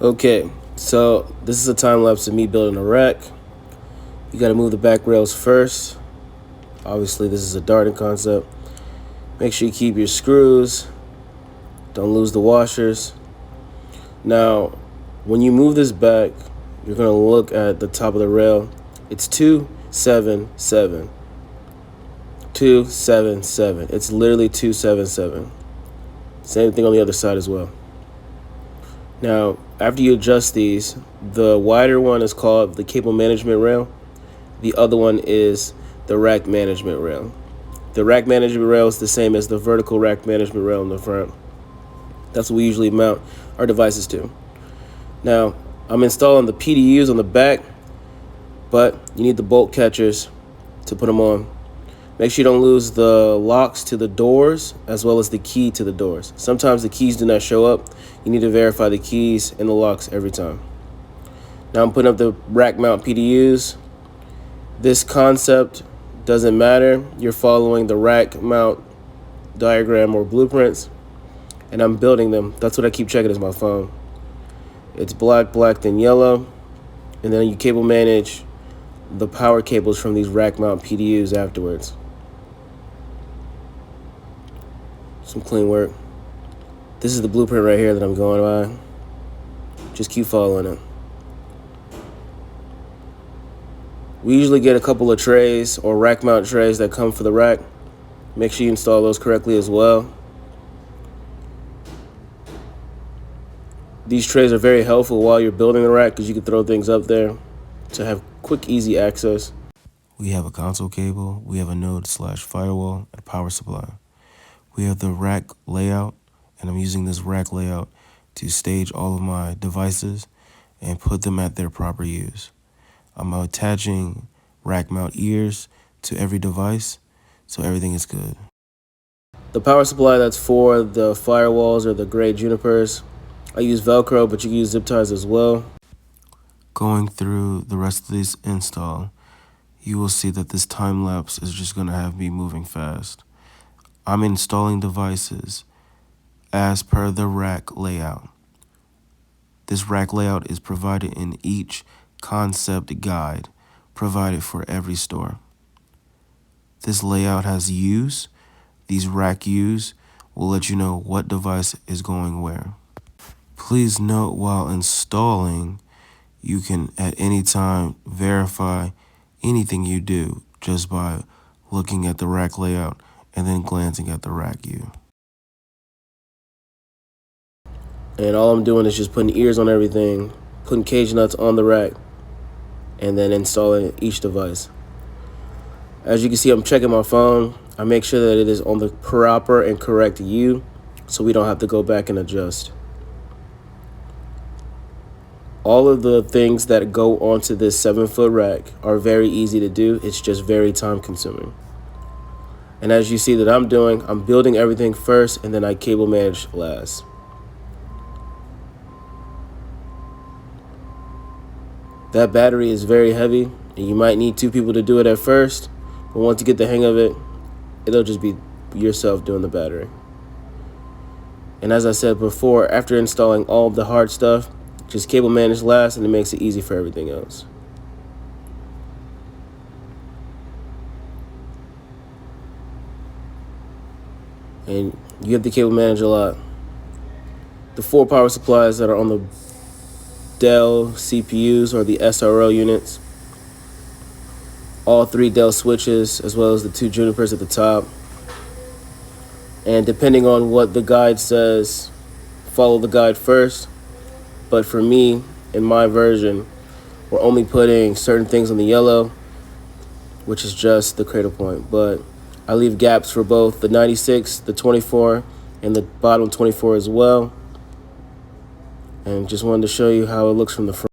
Okay, so this is a time lapse of me building a rack. You got to move the back rails first. Obviously, this is a darting concept. Make sure you keep your screws. Don't lose the washers. Now, when you move this back, you're going to look at the top of the rail. It's 277. 277. It's literally 277. Same thing on the other side as well. Now, after you adjust these, the wider one is called the cable management rail. The other one is the rack management rail. The rack management rail is the same as the vertical rack management rail in the front. That's what we usually mount our devices to. Now, I'm installing the PDUs on the back, but you need the bolt catchers to put them on. Make sure you don't lose the locks to the doors as well as the key to the doors. Sometimes the keys do not show up. You need to verify the keys and the locks every time. Now I'm putting up the rack mount PDUs. This concept doesn't matter. You're following the rack mount diagram or blueprints, and I'm building them. That's what I keep checking as my phone. It's black, then yellow, and then you cable manage the power cables from these rack mount PDUs afterwards. Some clean work. This is the blueprint right here that I'm going by. Just keep following it. We usually get a couple of trays or rack mount trays that come for the rack. Make sure you install those correctly as well. These trays are very helpful while you're building the rack because you can throw things up there to have quick, easy access. We have a console cable, we have a node/firewall, and a power supply. We have the rack layout, and I'm using this rack layout to stage all of my devices and put them at their proper use. I'm attaching rack mount ears to every device, so everything is good. The power supply that's for the firewalls or the gray junipers, I use Velcro, but you can use zip ties as well. Going through the rest of this install, you will see that this time lapse is just going to have me moving fast. I'm installing devices as per the rack layout. This rack layout is provided in each concept guide provided for every store. This layout has U's. These rack U's will let you know what device is going where. Please note while installing, you can at any time verify anything you do just by looking at the rack layout and then glancing at the rack U. And all I'm doing is just putting ears on everything, putting cage nuts on the rack, and then installing each device. As you can see, I'm checking my phone. I make sure that it is on the proper and correct U so we don't have to go back and adjust. All of the things that go onto this 7-foot rack are very easy to do. It's just very time consuming. And as you see that I'm doing, I'm building everything first and then I cable manage last. That battery is very heavy and you might need 2 people to do it at first, but once you get the hang of it, it'll just be yourself doing the battery. And as I said before, after installing all of the hard stuff, just cable manage last and it makes it easy for everything else. And you have to cable manage a lot. The 4 power supplies that are on the Dell CPUs or the SRO units, all 3 Dell switches, as well as the 2 junipers at the top. And depending on what the guide says, follow the guide first. But for me, in my version, we're only putting certain things on the yellow, which is just the cradle point. But I leave gaps for both the 96, the 24, and the bottom 24 as well. And just wanted to show you how it looks from the front.